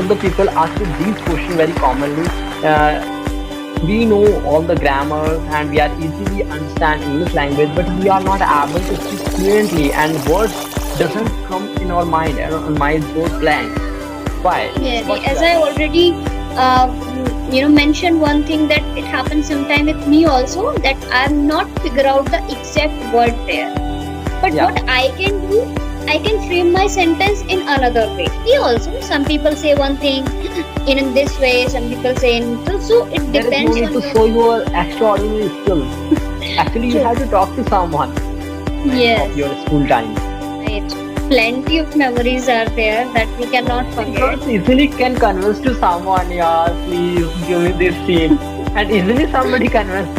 of the people ask me these questions very commonly. We know all the grammars and we are easily understand English language, but we are not able to speak fluently, and words doesn't come in our mind, and our mind goes blank. Why? Yeah, What's as your I idea? already mentioned one thing that it happens sometime with me also, that I'm not figure out the exact word there. But Yeah, what I can do, I can frame my sentence in another way. We also, some people say one thing in this way, some people say in so it there is no depends need on to your show your extraordinary skills. Actually, you true. have to talk to someone of Yes, your school time. right. Plenty of memories are there that we cannot forget. Girls easily can convince to someone, yeah, please give me this seat, and easily somebody convinced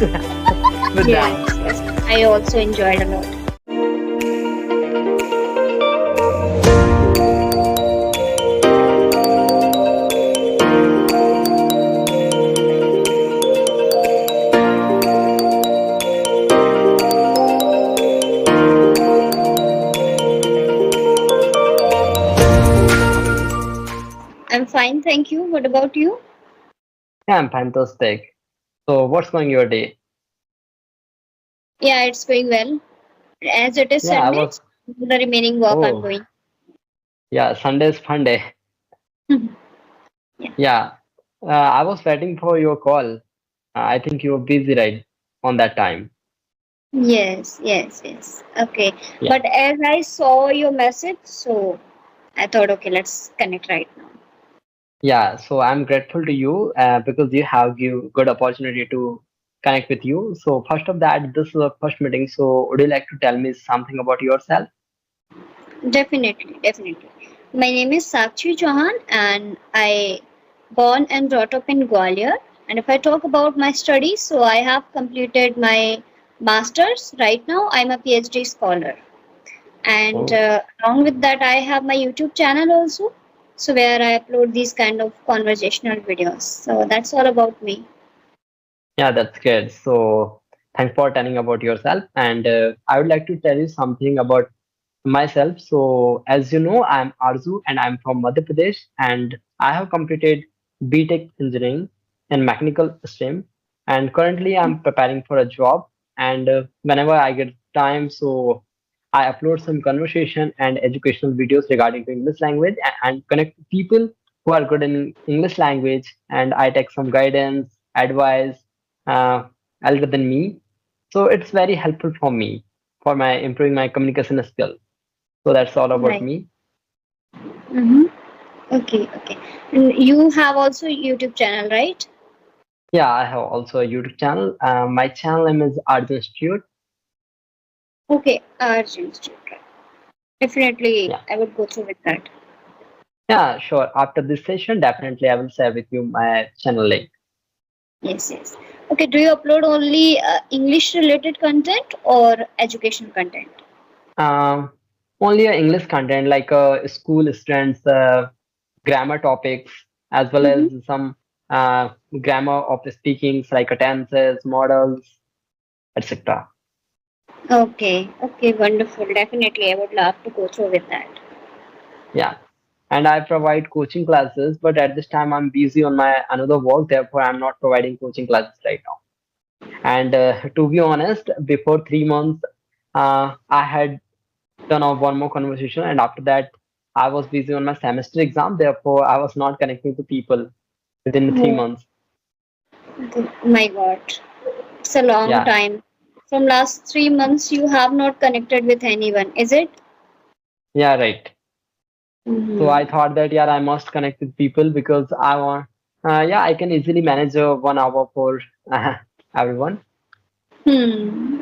with them. Yes, yes. I also enjoyed a lot. I'm fine, thank you. What about you? Yeah, I'm fantastic. So, what's going your day? Yeah, it's going well. As it is Yeah, I Sunday, was. the remaining work I'm Oh, going. yeah, Sunday is fun day. Yeah. Yeah, I was waiting for your call. I think you were busy right on that time. Yes, yes, yes. Okay. Yeah, But as I saw your message, so I thought, okay, let's connect right now. yeah. So I'm grateful to you because you have give good opportunity to connect with you. So first of that, this is the first meeting. So would you like to tell me something about yourself? Definitely, definitely. My name is Sakshi Chauhan and I born and brought up in Gwalior. And if I talk about my studies, so I have completed my masters. Right now, I'm a PhD scholar. And Oh, along with that, I have my YouTube channel also. So where I upload these kind of conversational videos. So that's all about me. yeah, that's good. So thanks for telling about yourself. And I would like to tell you something about myself. So as you know, I'm Arzu and I'm from Madhya Pradesh, and I have completed BTech engineering in mechanical stream. And currently I'm preparing for a job. And whenever I get time, so I upload some conversation and educational videos regarding to English language and connect people who are good in English language. And I take some guidance, advice, uh, elder than me. So it's very helpful for me for my improving my communication skill. So that's all about Right. me. Mm-hmm. Okay, okay. And you have also YouTube channel, right? Yeah, I have also a YouTube channel. My channel name is Arjun Stewart. Okay, Arjun Street. Definitely, Yeah, I would go through with that. yeah, sure. After this session, definitely I will share with you my channel link. Yes, yes. Okay, do you upload only English related content or education content? Um, Only English content like school students, grammar topics, as well as Mm-hmm. some grammar of the speakings like tenses, models, etc. Okay, okay, wonderful. Definitely, I would love to go through with that. Yeah. And I provide coaching classes, but at this time I'm busy on my another work, therefore I'm not providing coaching classes right now. And to be honest, before 3 months, I had done a one more conversation, and after that, I was busy on my semester exam. Therefore, I was not connecting to people within three Oh, months. my God, it's a long Yeah, time. From last 3 months, you have not connected with anyone, is it? yeah, right. So I Mm-hmm. thought that yeah, I must connect with people because I want. Yeah, I can easily manage 1 hour for everyone.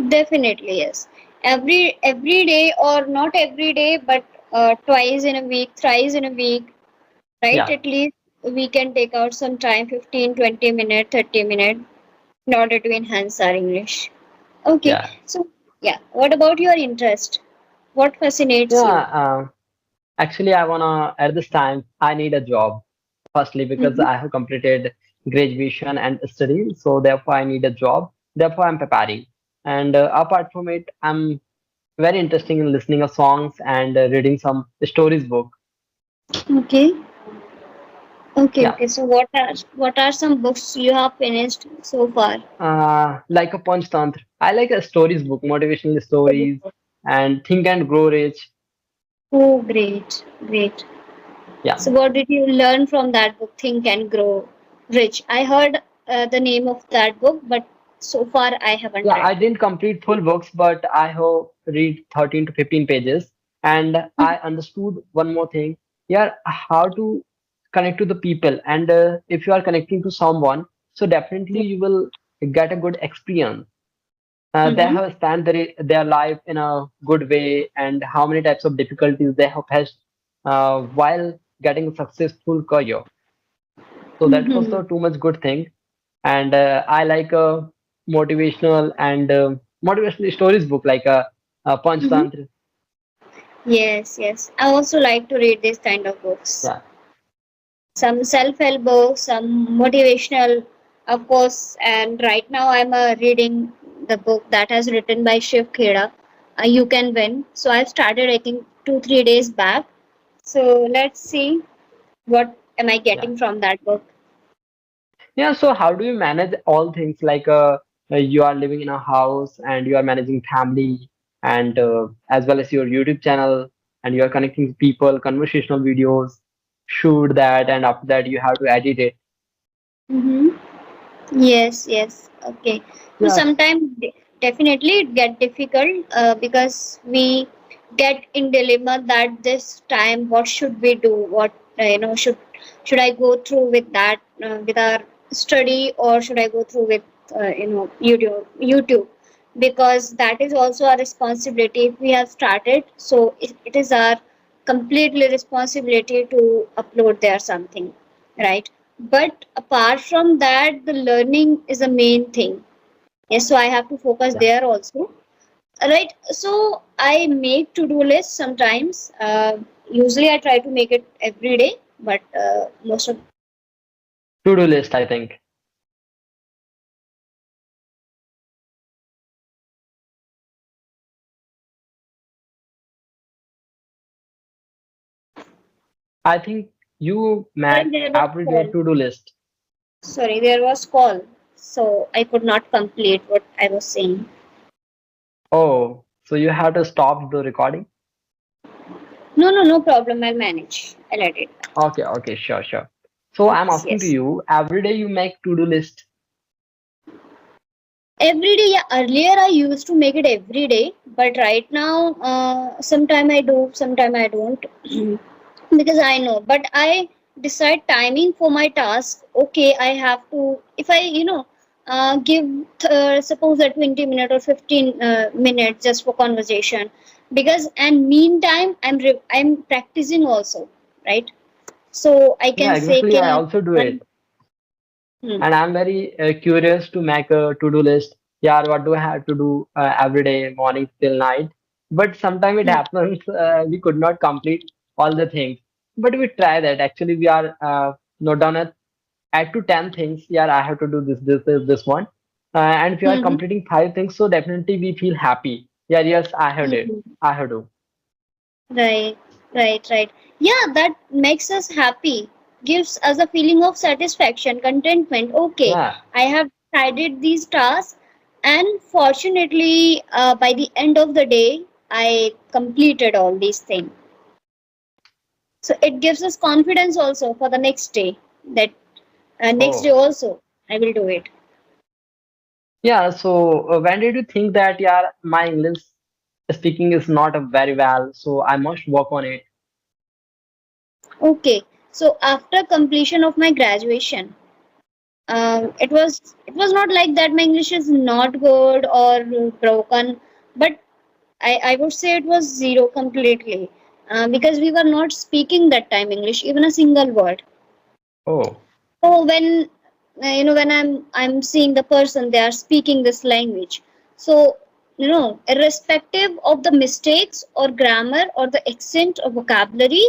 Definitely, yes. Every day, or not every day, but twice in a week, thrice in a week, right? Yeah, At least we can take out some time, 15, 20 minutes, 30 minutes, in order to enhance our English. Okay, yeah, so yeah, what about your interest? What fascinates yeah. you? Actually, I wanna at this time I need a job. Firstly, because Mm-hmm. I have completed graduation and study, so therefore I need a job. Therefore, I'm preparing. And apart from it, I'm very interested in listening of songs and reading some stories book. Okay, Okay, Yeah, okay. So what are some books you have finished so far? like a Punch Tantra. I like a stories book, motivational stories, and Think and Grow Rich. Oh, great, great. Yeah, So what did you learn from that book, Think and Grow Rich? I heard the name of that book, but so far I haven't yeah. read. I didn't complete full books, but I have read 13 to 15 pages, and I understood one more thing. Yeah, how to connect to the people, and if you are connecting to someone, so definitely you will get a good experience. They Mm-hmm. have spent their life in a good way, and how many types of difficulties they have faced while getting a successful career. So that was Mm-hmm. the too much good thing. And I like a motivational and motivational stories book like a Panch Mm-hmm. Tantra. Yes, yes. I also like to read this kind of books. Yeah, Some self-help books, some motivational, of course. And right now, I'm reading the book that has written by Shiv Kheda. You Can Win. So I've started, I think, 2 3 days back. So let's see what am I yeah, getting from that book. yeah. So how do you manage all things like you are living in a house and you are managing family and as well as your YouTube channel and you are connecting people, conversational videos, shoot that, and after that you have to edit it. Mm-hmm. Yes, yes. Okay. So Yes. sometimes definitely it get difficult because we get in dilemma that this time what should we do? What should I go through with that with our study, or should I go through with YouTube, because that is also our responsibility if we have started. So it is our completely responsibility to upload there something, right? But apart from that, the learning is the main thing. Yes, so I have to focus Yeah. there also, right? So I make to-do lists sometimes. Usually I try to make it every day, but most of the time I don't make it To-do every list, day. I think. I think you Sorry, make there was everyday call. to-do list. Sorry, there was call, so I could not complete what I was saying. Oh, so you have to stop the recording? No, no, no problem. I'll manage. I'll edit. Okay, okay, sure, sure. So I'm Yes, asking to yes. you, every day you make to-do list. Every day, yeah. Earlier, I used to make it every day, but right now, sometime I do, sometime I don't, because I know. But I decide timing for my task. Okay, I have to. If I, give suppose a 20 minute or 15 minutes just for conversation, because and meantime I'm practicing also, right? So I Yeah, can say, exactly. I "Okay, also do one, it. hmm, And I'm very curious to make a to-do list. Yeah, what do I have to do every day, morning till night? But sometimes it hmm, happens we could not complete all the things. But we try that. Actually, we are note down at 8 to 10 things. Yeah, I have to do this one. And if you are hmm, completing 5 things, so definitely we feel happy. Yeah, yes, I have it. hmm. I have to. Right, right, right. Yeah, that makes us happy, gives us a feeling of satisfaction, contentment. Okay, Yeah, I have decided these tasks, and fortunately, by the end of the day, I completed all these things. So it gives us confidence also for the next day, that next day oh, also I will do it. yeah. So when did you think that, yeah, my English speaking is not very well, so I must work on it? Okay, so after completion of my graduation, it was not like that my English is not good or broken, but I would say it was zero completely, because we were not speaking that time English, even a single word. Oh, So when I'm seeing the person, they are speaking this language. So irrespective of the mistakes or grammar or the accent or vocabulary,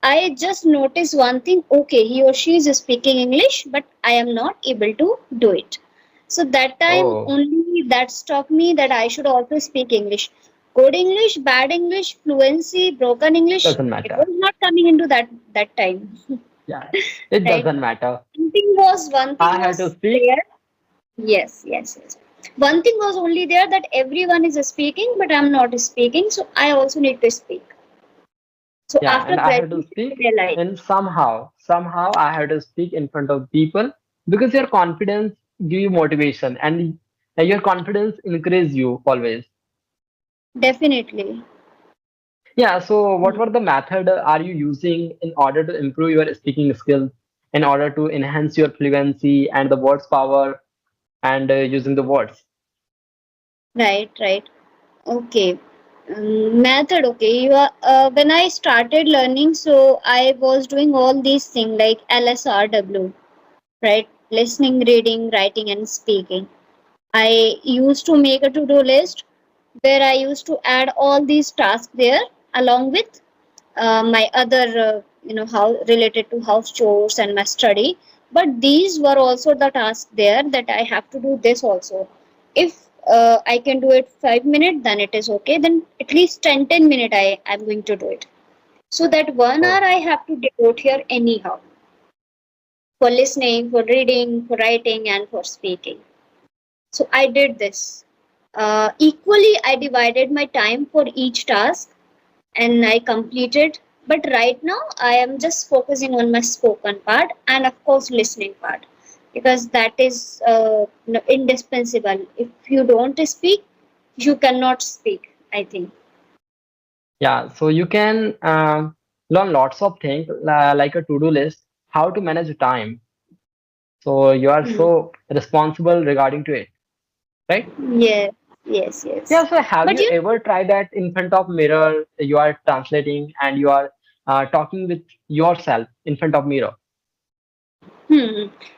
I just noticed one thing. Okay, he or she is speaking English, but I am not able to do it. So that time oh, only that struck me that I should also speak English. Good English, bad English, fluency, broken English. doesn't It was matter. not coming into that time. Yeah, it right? doesn't matter. One thing I had to was speak. there. Yes, yes, yes. One thing was only there that everyone is speaking, but I'm not speaking, so I also need to speak. So Yeah, after and I had to graduation, I speak, realized and somehow I had to speak in front of people because your confidence give you motivation, and your confidence increase you always. definitely. Yeah, so what were the method are you using in order to improve your speaking skills, in order to enhance your fluency and the words power and using the words? Right, right. Okay. Method, okay. When I started learning, so I was doing all these things like LSRW, right? Listening, reading, writing, and speaking. I used to make a to-do list where I used to add all these tasks there along with my other, how related to house chores and my study. But these were also the tasks there that I have to do this also. If I can do it 5 minutes, then it is okay. Then at least 10 minutes I am going to do it. So that 1 hour Oh, I have to devote here anyhow for listening, for reading, for writing, and for speaking. So I did this. Equally, I divided my time for each task and I completed. But right now, I am just focusing on my spoken part and, of course, listening part because that is indispensable. If you don't speak, you cannot speak, I think. yeah, so you can learn lots of things like a to-do list, how to manage time. So you are Hmm. so responsible regarding to it, right? Yes, yes, Yeah, yes. so have But you ever tried that in front of mirror, you are translating and you are talking with yourself in front of mirror?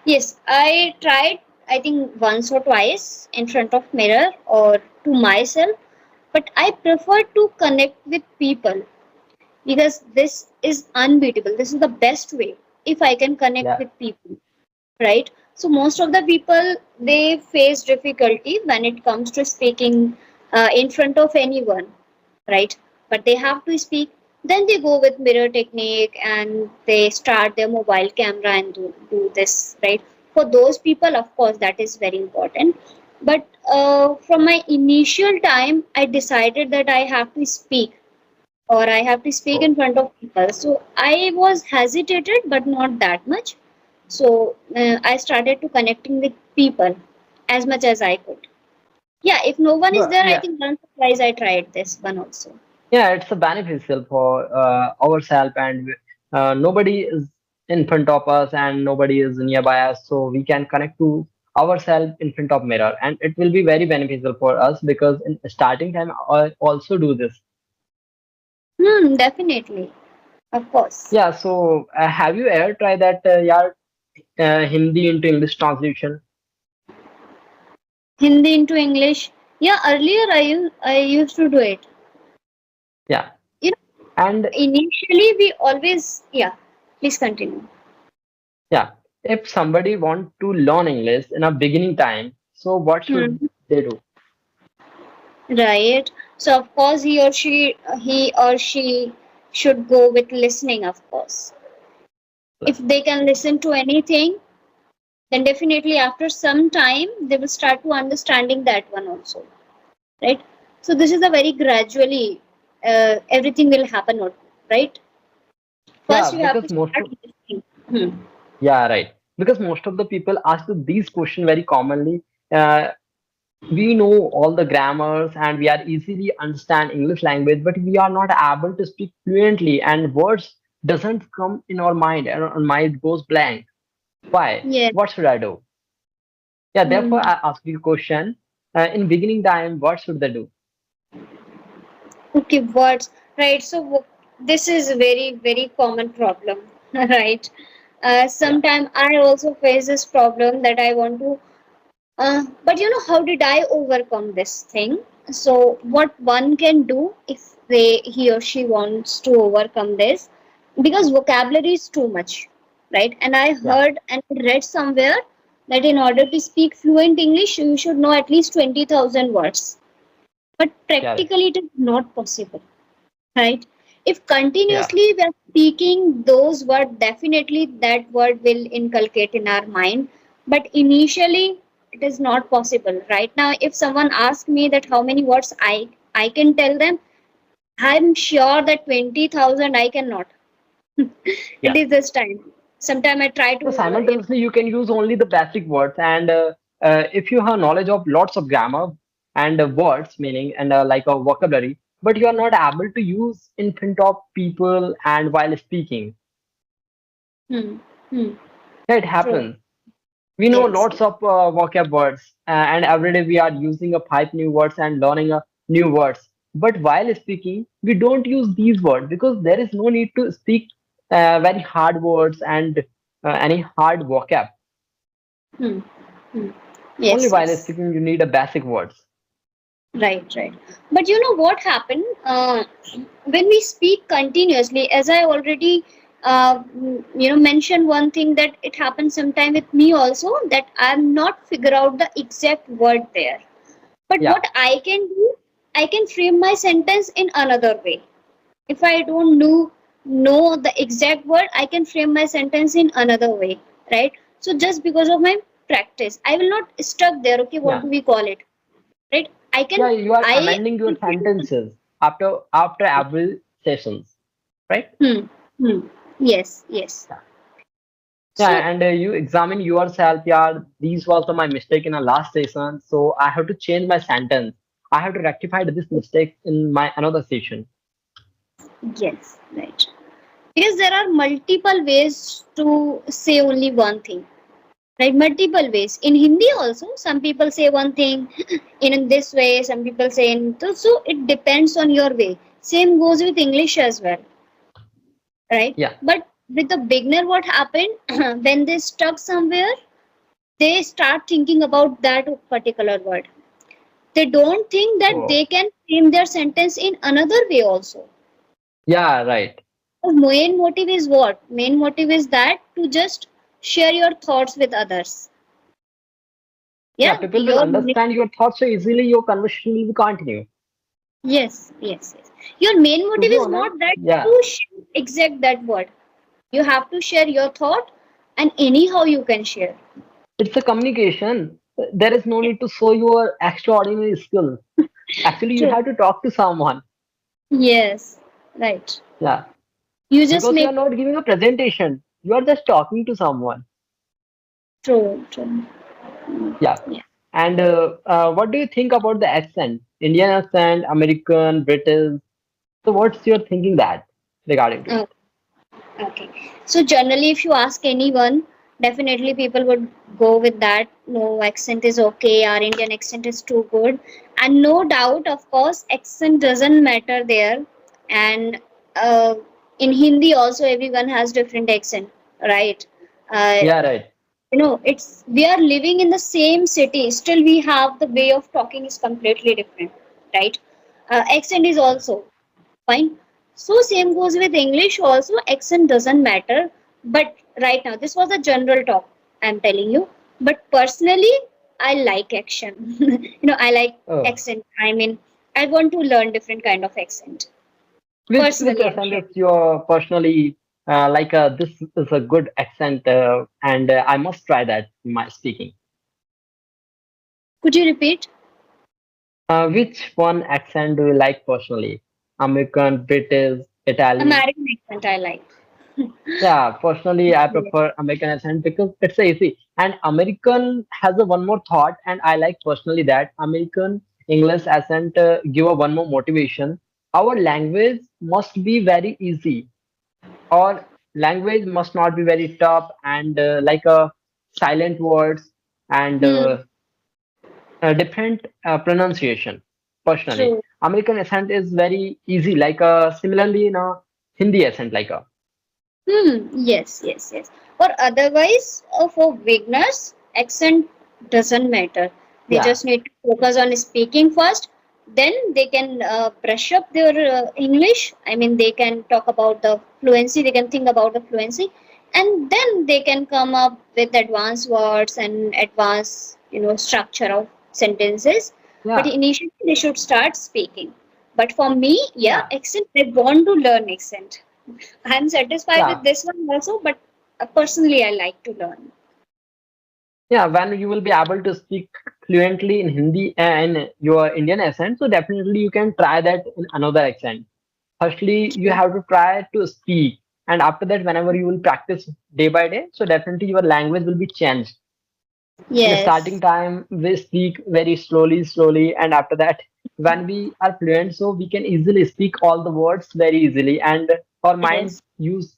yes, I tried, I think, once or twice in front of mirror or to myself, but I prefer to connect with people because this is unbeatable. This is the best way if I can connect Yeah, with people, right? So most of the people they face difficulty when it comes to speaking in front of anyone, right? But they have to speak. Then they go with mirror technique and they start their mobile camera and do this, right? For those people, of course, that is very important. But from my initial time, I decided that I have to speak or I have to speak in oh, front of people. So I was hesitated, but not that much. So I started to connecting with people as much as I could. Yeah, if no one is well, there, I yeah, think once or twice I tried this one also. yeah, it's a beneficial for ourselves, and nobody is in front of us and nobody is nearby us, so we can connect to ourselves in front of mirror, and it will be very beneficial for us because in starting time I also do this. Definitely, of course. Yeah, so have you ever tried that, yeah, Hindi into English translation? Hindi into English. Yeah, earlier I used to do it. Yeah, You know, and initially we always yeah. Please continue. yeah, if somebody want to learn English in a beginning time, so what should Hmm. they do? Right. So of course he or she should go with listening. Of course, if they can listen to anything, then definitely after some time they will start to understanding that one also, right? So this is a very gradually everything will happen, right? First Yeah, you have to because most start of, listening. yeah, right. Because most of the people ask these questions very commonly. Uh, we know all the grammars and we are easily understand English language, but we are not able to speak fluently, and words doesn't come in our mind, and our mind goes blank. Why? Yeah. What should I do? Yeah, therefore Hmm. I ask you a question. In beginning time, what should they do? Okay, words, right? So this is a very very common problem, right? Yeah, Sometimes I also face this problem that I want to but you know, how did I overcome this thing? So, what one can do if he or she wants to overcome this, because vocabulary is too much, right? And I yeah, heard and read somewhere that in order to speak fluent English, you should know at least 20,000 words. But yeah, right. practically, it is not possible, right? If Yeah. continuously we are speaking those words, definitely that word will inculcate in our mind. But initially, it is not possible. Right now, if someone asks me that how many words I can tell them, I'm sure that 20,000 I cannot. It Yeah. is this time. Sometime I try So to, simultaneously, you can use only the basic words, and if you have knowledge of lots of grammar and words, meaning and like a vocabulary, but you are not able to use in front of people and while speaking, hmm, hmm, it true. happens. We know Yes. lots of vocab words, and every day we are using a five new words and learning a new words. But while speaking, we don't use these words because there is no need to speak very hard words and any hard vocab. Hmm, hmm. Only Yes, while yes. speaking, you need a basic words. Right, right. But you know what happened? When we speak continuously, as I already mentioned one thing that it happens sometime with me also, that I'm not figure out the exact word there. But Yeah, what I can do, I can frame my sentence in another way. If I don't know the exact word, I can frame my sentence in another way, right? So just because of my practice, I will not stuck there. Okay, what yeah, do we call it? Right? I can yeah. You are I amending your sentences after every sessions, right? hmm, hmm. Yes, yes. Yeah, So yeah. And you examine yourself. Yeah, these was my mistake in a last session, so I have to change my sentence. I have to rectify this mistake in my another session. yes, right. Because there are multiple ways to say only one thing. Right? Multiple ways. In Hindi also, some people say one thing in this way, some people say in so it depends on your way. Same goes with English as well, right? Yeah. But with the beginner, what happened when they stuck somewhere, they start thinking about that particular word. They don't think that Oh, they can frame their sentence in another way also. yeah. Right. The main motive is what? Main motive is that to just share your thoughts with others. Yeah. Yeah, People will understand your thoughts so easily. Your conversation will continue. yes, yes, yes. Your main To motive be is honest, not that yeah. to exact that word. You have to share your thought, and anyhow you can share. It's a communication. There is no need to show your extraordinary skill. Actually, you True. have to talk to someone. Yes, right. Yeah. You just Because you are make not giving a presentation. You are just talking to someone. true, true. Yeah. Yeah. And what do you think about the accent? Indian accent, American, British. So what's your thinking that regarding to it? Oh, okay. So generally, if you ask anyone, definitely people would go with that. No, accent is okay. Our Indian accent is too good, and no doubt, of course, accent doesn't matter there. And uh, in Hindi also, everyone has different accent, right? Uh, Yeah, right. it's we are living in the same city. Still, we have the way of talking is completely different, right? Accent is also fine. So same goes with English also. Accent doesn't matter. But right now, this was a general talk. I'm telling you. But personally, I like action. I like Oh, accent. I mean, I want to learn different kind of accent. which Personally, I'm accent is sharing. your personally like this is a good accent and I must try that in my speaking. Could you repeat? Which one accent do you like personally? American, British, Italian? American accent I like. Yeah, personally, I Yeah. prefer American accent because it's easy. And American has a one more thought, and I like personally that American English accent give a one more motivation. Our language must be very easy. Our language must not be very tough and like a silent words and Hmm. different pronunciation. Personally, True. American accent is very easy, like similarly in a Hindi accent, like a Yes, yes, yes. Or otherwise, for beginners, accent doesn't matter. They yeah. just need to focus on speaking first. Then they can brush up their English. I mean, they can talk about the fluency. They can think about the fluency, and then they can come up with advanced words and advanced, structure of sentences. But Yeah. initially, they should start speaking. But for me, yeah, Yeah, accent, I want to learn accent. I'm satisfied yeah, with this one also, but personally, I like to learn. yeah. When you will be able to speak fluently in Hindi and your Indian accent, so definitely you can try that in another accent. Firstly, you have to try to speak, and after that, whenever you will practice day by day, so definitely your language will be changed. In the starting Yes, time, we speak very slowly, and after that, when we are fluent, so we can easily speak all the words very easily, and our mind yes. use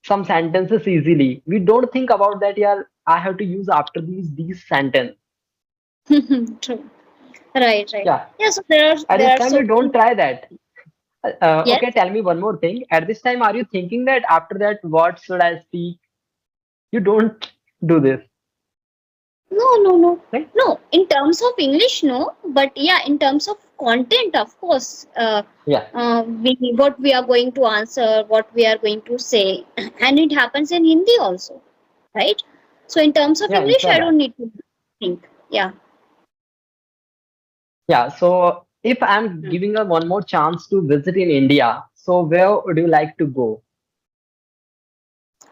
some sentences easily. We don't think about that. Yeah, I have to use after these sentence. True. Right, right. Yeah, Yeah, so at there this are time so you don't many. try that. Yes. Okay, tell me one more thing. At this time, are you thinking that after that, what should I speak? You don't do this, No, no, no. right? No, in terms of English, no. But yeah, in terms of content, of course, Yeah, what we are going to answer, what we are going to say, and it happens in Hindi also, right? So in terms of yeah, you English, saw I don't that. need to think. Yeah. Yeah, so if I'm Hmm. giving her one more chance to visit in India, so where would you like to go?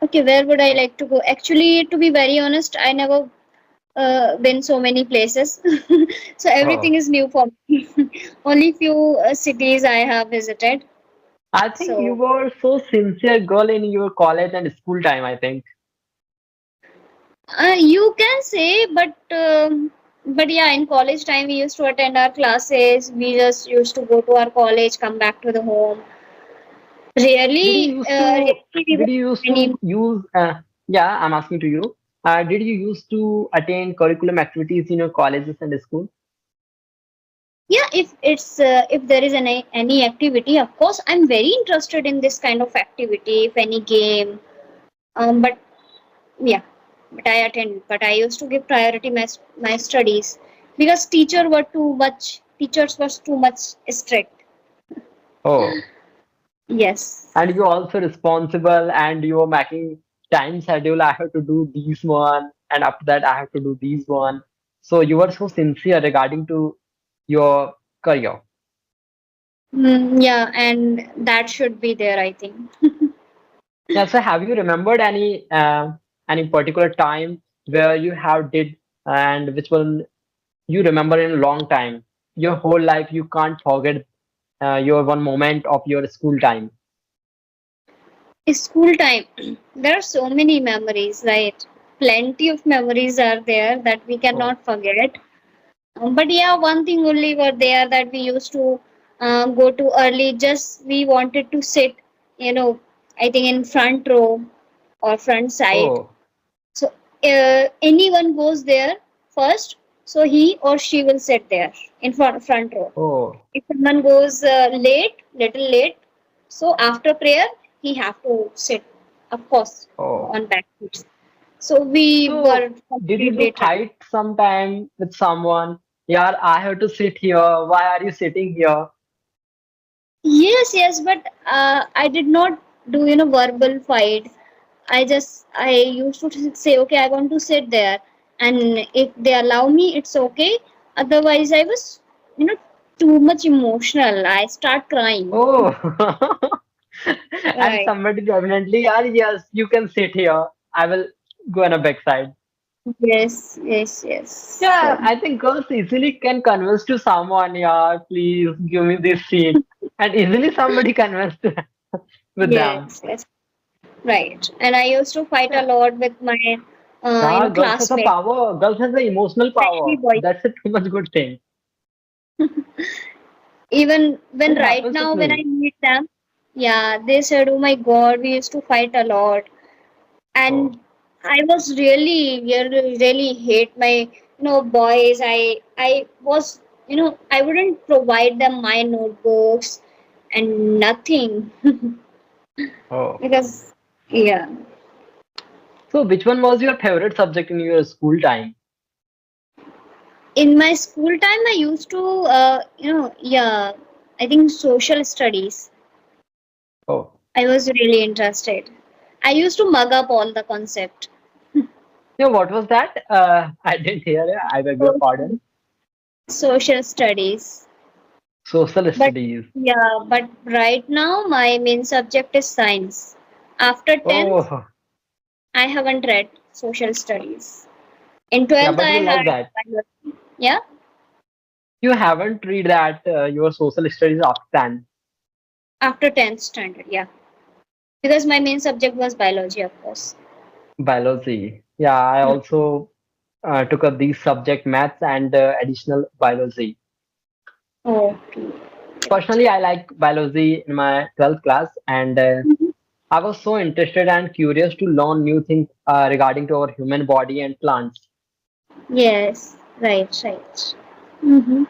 Okay, where would I like to go? Actually, to be very honest, I never been so many places, so everything Oh, is new for me. Only few cities I have visited. I think you So were so sincere girl in your college and school time, I think. you can say, but yeah, in college time we used to attend our classes. We just used to go to our college, come back to the home. Did you Really, used to we did were you used any. to use yeah, I'm asking to you. Did you used to attend curriculum activities in your colleges and school? Yeah, if there is any activity, of course, I'm very interested in this kind of activity. If any game, but yeah, but I attend. But I used to give priority my studies because teachers was too much strict. Oh, Yes. and you're also responsible and you're making time schedule. I have to do these one, and after that I have to do these one. So you were so sincere regarding to your career. Yeah, and that should be there, I think. Yeah, so have you remembered any particular time where you have did and which one you remember in a long time? Your whole life you can't forget your one moment of your school time. School time, there are so many memories, right? Plenty of memories are there that we Oh, cannot forget. But yeah, one thing only were there that we used to go to early. Just we wanted to sit, you know, I think in front row or front side. oh, So anyone goes there first, so he or she will sit there in front row. oh, If someone goes little late, so after prayer he have to sit, of course, oh. on back seats. So we were So did you do completely trying. fight sometime with someone? Yeah, I have to sit here. Why are you sitting here? Yes, yes, but I did not do verbal fight. I used to say, okay, I want to sit there, and if they allow me, it's okay. Otherwise, I was you know too much emotional. I start crying. Oh, and Right. somebody definitely, yeah, yes, you can sit here. I will go on a backside. Yes, yes, yes. Yeah, So, I think girls easily can convince to someone, yeah, please give me this seat. And easily somebody convinced with them. yes, yes. Right. And I used to fight a Yeah, lot with my yeah, girls has a classmates, power. Girls has the emotional especially power. boys. That's a too much good thing. Even when It right happens with now when I me. meet them, yeah, they said, "Oh my God, we used to fight a lot," Oh, and I was really hate my boys. I was I wouldn't provide them my notebooks and nothing oh. because yeah. So which one was your favorite subject in your school time? In my school time, I used to yeah, I think social studies. Oh, I was really interested. I used to mug up all the concept. yeah, what was that? I didn't hear it. I beg your Social pardon. social studies. Social But studies. yeah, but right now my main subject is science. After 10th, Oh, I haven't read social studies. In yeah, 12th, but I you had like that. biology. Yeah, You haven't read that your social studies after 10. after 10th standard. Yeah, because my main subject was biology, of course. Biology. Yeah, I Hmm. also took up these subject maths and additional biology. Okay, great. Personally, I like biology in my 12th class, and Mhm. I was so interested and curious to learn new things regarding to our human body and plants. Yes, right, right. Hmm.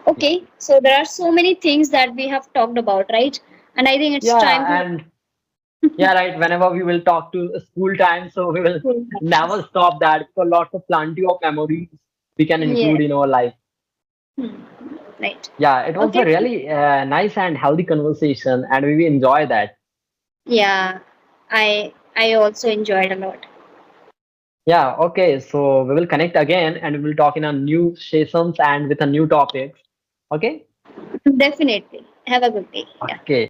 Okay, so there are so many things that we have talked about, right? And I think it's time Yeah, to and yeah, right. Whenever we will talk to school time, so we will never stop that for lots of plenty of memories we can yeah. include in our life. Hmm. Right. Yeah, it was a Okay. really nice and healthy conversation, and we will enjoy that. Yeah, I also enjoyed a lot. Yeah, okay. So we will connect again, and we will talk in a new sessions and with a new topics. Okay. Definitely. Have a good day. Yeah. Okay.